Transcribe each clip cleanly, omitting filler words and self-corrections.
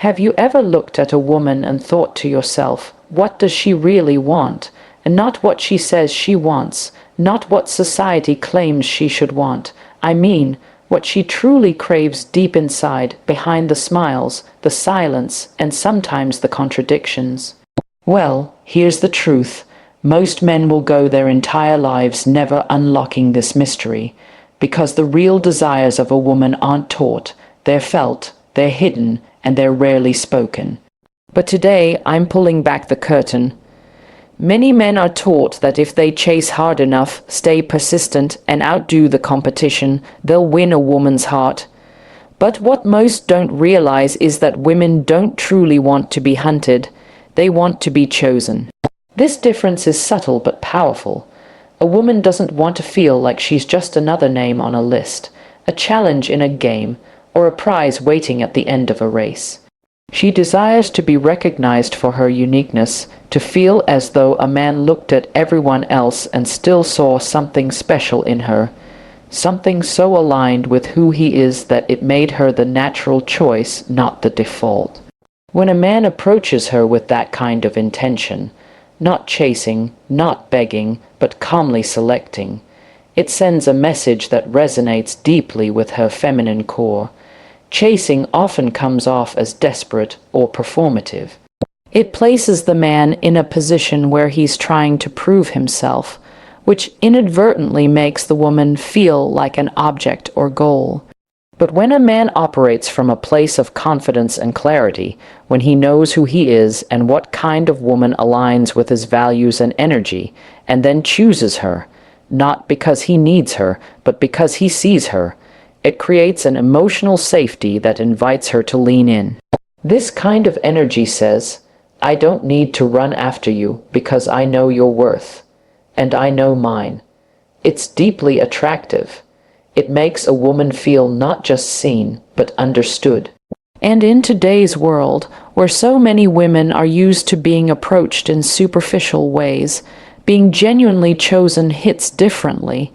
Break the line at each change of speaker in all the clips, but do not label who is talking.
Have you ever looked at a woman and thought to yourself, what does she really want? And not what she says she wants, not what society claims she should want. I mean, what she truly craves deep inside, behind the smiles, the silence, and sometimes the contradictions. Well, here's the truth. Most men will go their entire lives never unlocking this mystery, because the real desires of a woman aren't taught, they're felt, they're hidden, and they're rarely spoken. But today, I'm pulling back the curtain. Many men are taught that if they chase hard enough, stay persistent, and outdo the competition, they'll win a woman's heart. But what most don't realize is that women don't truly want to be hunted. They want to be chosen. This difference is subtle but powerful. A woman doesn't want to feel like she's just another name on a list, a challenge in a game, or a prize waiting at the end of a race. She desires to be recognized for her uniqueness, to feel as though a man looked at everyone else and still saw something special in her, something so aligned with who he is that it made her the natural choice, not the default. When a man approaches her with that kind of intention, not chasing, not begging, but calmly selecting, it sends a message that resonates deeply with her feminine core. Chasing often comes off as desperate or performative. It places the man in a position where he's trying to prove himself, which inadvertently makes the woman feel like an object or goal. But when a man operates from a place of confidence and clarity, when he knows who he is and what kind of woman aligns with his values and energy, and then chooses her, not because he needs her, but because he sees her, it creates an emotional safety that invites her to lean in. This kind of energy says, I don't need to run after you because I know your worth, and I know mine. It's deeply attractive. It makes a woman feel not just seen, but understood. And in today's world, where so many women are used to being approached in superficial ways, being genuinely chosen hits differently.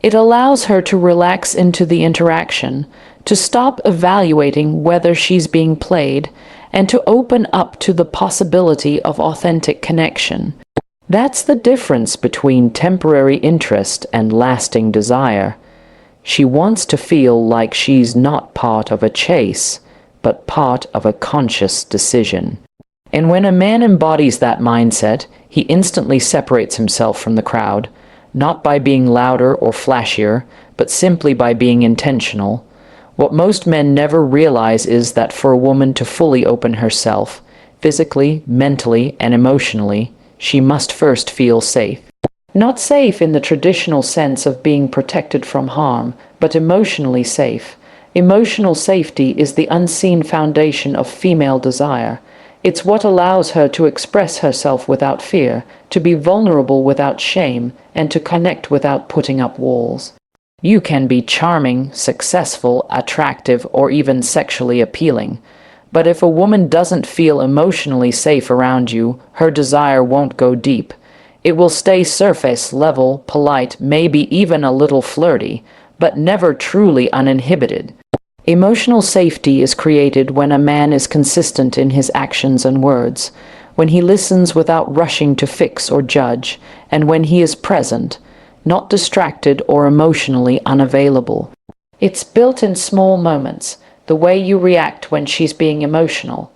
It allows her to relax into the interaction, to stop evaluating whether she's being played, and to open up to the possibility of authentic connection. That's the difference between temporary interest and lasting desire. She wants to feel like she's not part of a chase, but part of a conscious decision. And when a man embodies that mindset, he instantly separates himself from the crowd, not by being louder or flashier, but simply by being intentional. What most men never realize is that for a woman to fully open herself, physically, mentally, and emotionally, she must first feel safe. Not safe in the traditional sense of being protected from harm, but emotionally safe. Emotional safety is the unseen foundation of female desire. It's what allows her to express herself without fear, to be vulnerable without shame, and to connect without putting up walls. You can be charming, successful, attractive, or even sexually appealing. But if a woman doesn't feel emotionally safe around you, her desire won't go deep. It will stay surface level, polite, maybe even a little flirty, but never truly uninhibited. Emotional safety is created when a man is consistent in his actions and words, when he listens without rushing to fix or judge, and when he is present, not distracted or emotionally unavailable. It's built in small moments, the way you react when she's being emotional,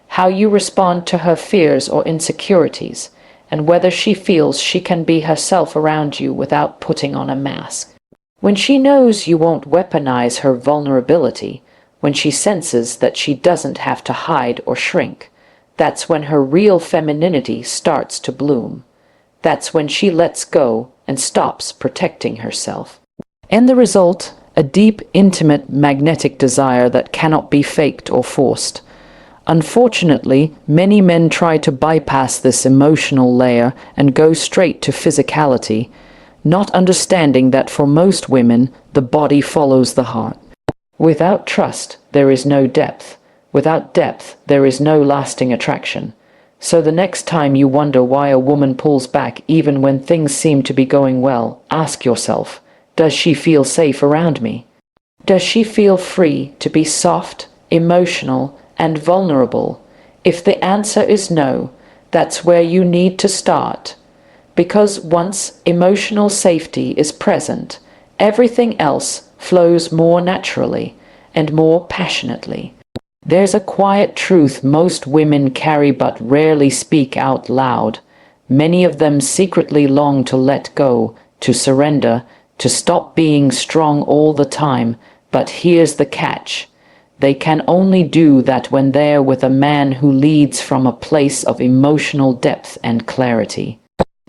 how you respond to her fears or insecurities, and whether she feels she can be herself around you without putting on a mask. When she knows you won't weaponize her vulnerability, when she senses that she doesn't have to hide or shrink, that's when her real femininity starts to bloom. That's when she lets go and stops protecting herself. And the result, a deep, intimate, magnetic desire that cannot be faked or forced. Unfortunately, many men try to bypass this emotional layer and go straight to physicality, not understanding that for most women, the body follows the heart. Without trust, there is no depth. Without depth, there is no lasting attraction. So the next time you wonder why a woman pulls back even when things seem to be going well, ask yourself, does she feel safe around me? Does she feel free to be soft, emotional, and vulnerable? If the answer is no, that's where you need to start. Because once emotional safety is present, everything else flows more naturally and more passionately. There's a quiet truth most women carry but rarely speak out loud. Many of them secretly long to let go, to surrender, to stop being strong all the time. But here's the catch. They can only do that when they're with a man who leads from a place of emotional depth and clarity.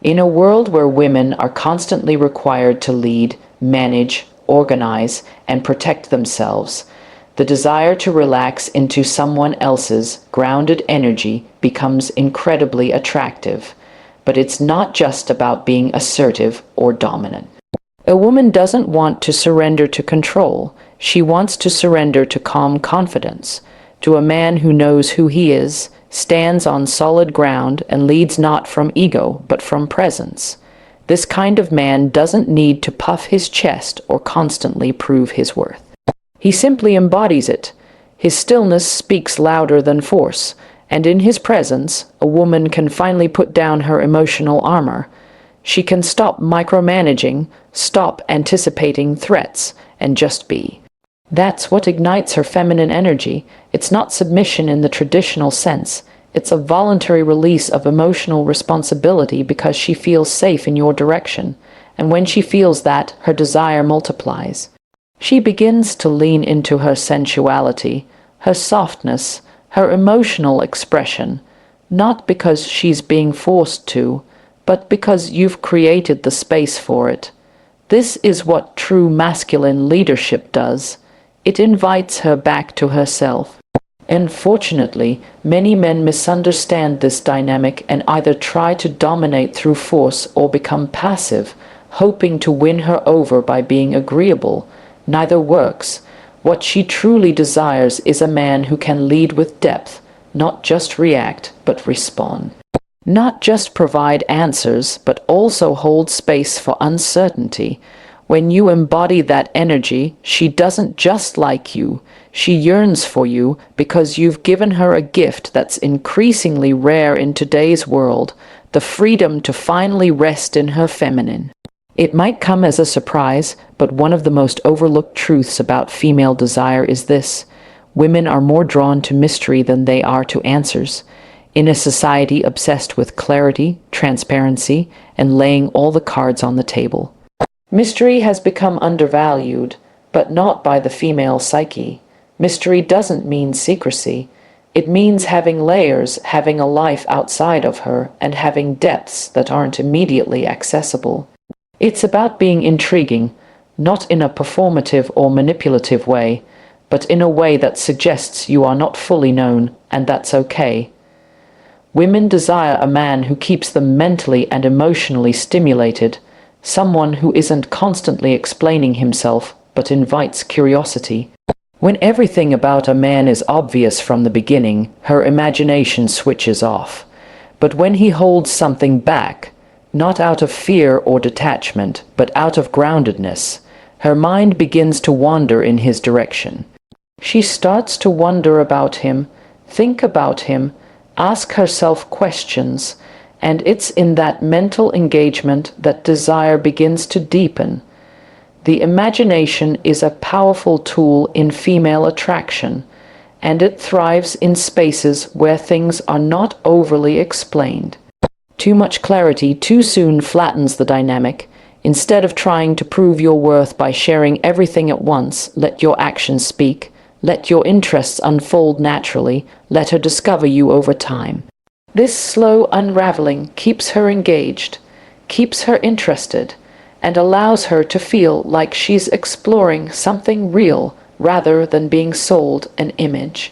In a world where women are constantly required to lead, manage, organize, and protect themselves, the desire to relax into someone else's grounded energy becomes incredibly attractive. But it's not just about being assertive or dominant. A woman doesn't want to surrender to control. She wants to surrender to calm confidence, to a man who knows who he is, stands on solid ground, and leads not from ego, but from presence. This kind of man doesn't need to puff his chest or constantly prove his worth. He simply embodies it. His stillness speaks louder than force, and in his presence, a woman can finally put down her emotional armor. She can stop micromanaging, stop anticipating threats, and just be. That's what ignites her feminine energy. It's not submission in the traditional sense. It's a voluntary release of emotional responsibility because she feels safe in your direction. And when she feels that, her desire multiplies. She begins to lean into her sensuality, her softness, her emotional expression, not because she's being forced to, but because you've created the space for it. This is what true masculine leadership does. It invites her back to herself. Unfortunately, many men misunderstand this dynamic and either try to dominate through force or become passive, hoping to win her over by being agreeable. Neither works. What she truly desires is a man who can lead with depth, not just react, but respond. Not just provide answers, but also hold space for uncertainty. When you embody that energy, she doesn't just like you. She yearns for you because you've given her a gift that's increasingly rare in today's world, the freedom to finally rest in her feminine. It might come as a surprise, but one of the most overlooked truths about female desire is this: women are more drawn to mystery than they are to answers. In a society obsessed with clarity, transparency, and laying all the cards on the table, mystery has become undervalued, but not by the female psyche. Mystery doesn't mean secrecy. It means having layers, having a life outside of her, and having depths that aren't immediately accessible. It's about being intriguing, not in a performative or manipulative way, but in a way that suggests you are not fully known, and that's okay. Women desire a man who keeps them mentally and emotionally stimulated, someone who isn't constantly explaining himself, but invites curiosity. When everything about a man is obvious from the beginning, her imagination switches off. But when he holds something back, not out of fear or detachment, but out of groundedness, her mind begins to wander in his direction. She starts to wonder about him, think about him, ask herself questions, and it's in that mental engagement that desire begins to deepen. The imagination is a powerful tool in female attraction, and it thrives in spaces where things are not overly explained. Too much clarity too soon flattens the dynamic. Instead of trying to prove your worth by sharing everything at once, let your actions speak. Let your interests unfold naturally. Let her discover you over time. This slow unraveling keeps her engaged, keeps her interested, and allows her to feel like she's exploring something real rather than being sold an image.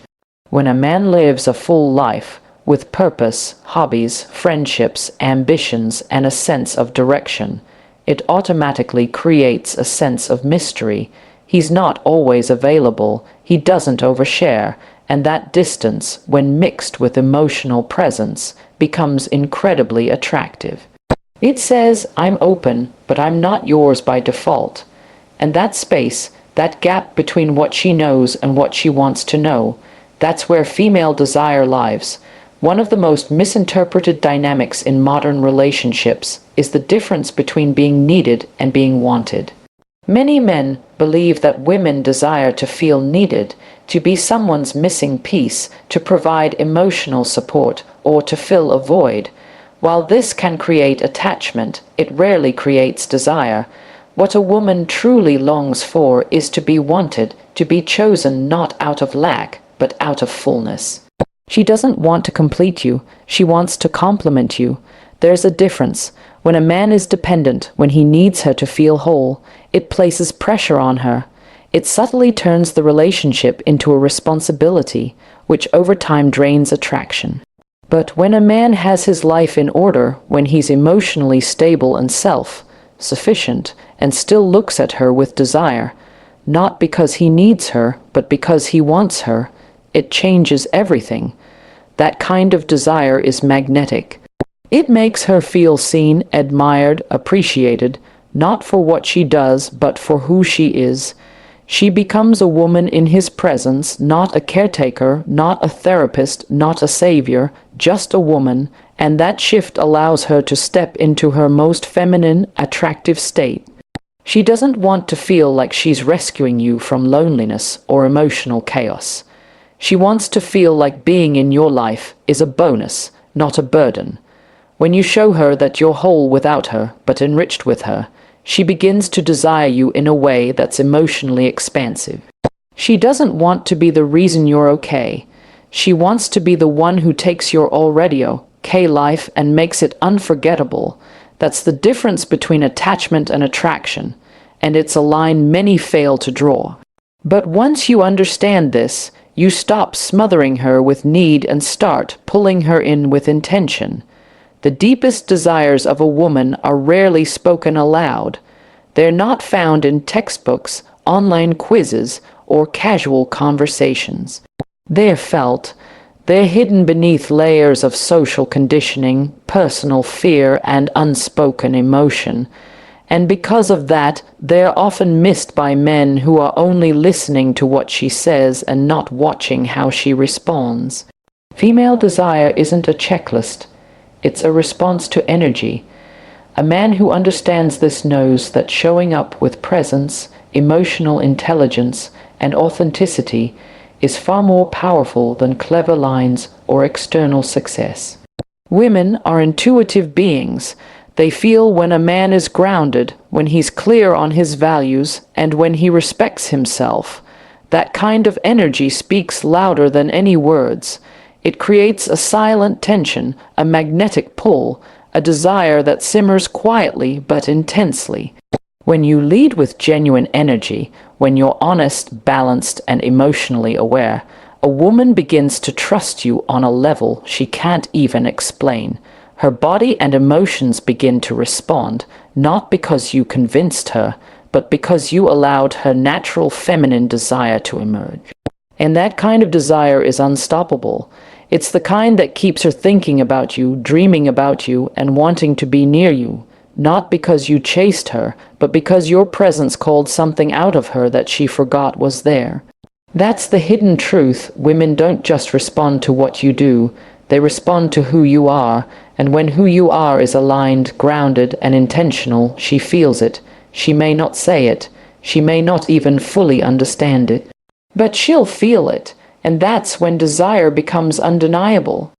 When a man lives a full life, with purpose, hobbies, friendships, ambitions, and a sense of direction, it automatically creates a sense of mystery. He's not always available, he doesn't overshare, and that distance, when mixed with emotional presence, becomes incredibly attractive. It says, I'm open, but I'm not yours by default. And that space, that gap between what she knows and what she wants to know, That's where female desire lives. One of the most misinterpreted dynamics in modern relationships is the difference between being needed and being wanted. Many men believe that women desire to feel needed, to be someone's missing piece, to provide emotional support, or to fill a void. While this can create attachment, it rarely creates desire. What a woman truly longs for is to be wanted, to be chosen not out of lack, but out of fullness. She doesn't want to complete you, she wants to complement you. There's a difference. When a man is dependent, when he needs her to feel whole, it places pressure on her. It subtly turns the relationship into a responsibility, which over time drains attraction. But when a man has his life in order, when he's emotionally stable and self-sufficient, and still looks at her with desire, not because he needs her, but because he wants her, it changes everything. That kind of desire is magnetic. It makes her feel seen, admired, appreciated, not for what she does, but for who she is. She becomes a woman in his presence, not a caretaker, not a therapist, not a savior, just a woman, and that shift allows her to step into her most feminine, attractive state. She doesn't want to feel like she's rescuing you from loneliness or emotional chaos. She wants to feel like being in your life is a bonus, not a burden. When you show her that you're whole without her, but enriched with her, she begins to desire you in a way that's emotionally expansive. She doesn't want to be the reason you're okay. She wants to be the one who takes your already okay life and makes it unforgettable. That's the difference between attachment and attraction, and it's a line many fail to draw. But once you understand this, you stop smothering her with need and start pulling her in with intention. The deepest desires of a woman are rarely spoken aloud. They're not found in textbooks, online quizzes, or casual conversations. They're felt. They're hidden beneath layers of social conditioning, personal fear, and unspoken emotion. And because of that, they're often missed by men who are only listening to what she says and not watching how she responds. Female desire isn't a checklist. It's a response to energy. A man who understands this knows that showing up with presence, emotional intelligence, and authenticity is far more powerful than clever lines or external success. Women are intuitive beings. They feel when a man is grounded, when he's clear on his values, and when he respects himself. That kind of energy speaks louder than any words. It creates a silent tension, a magnetic pull, a desire that simmers quietly but intensely. When you lead with genuine energy, when you're honest, balanced, and emotionally aware, a woman begins to trust you on a level she can't even explain. Her body and emotions begin to respond, not because you convinced her, but because you allowed her natural feminine desire to emerge. And that kind of desire is unstoppable. It's the kind that keeps her thinking about you, dreaming about you, and wanting to be near you, not because you chased her, but because your presence called something out of her that she forgot was there. That's the hidden truth. Women don't just respond to what you do, they respond to who you are, and when who you are is aligned, grounded, and intentional, she feels it. She may not say it, she may not even fully understand it, but she'll feel it, and that's when desire becomes undeniable.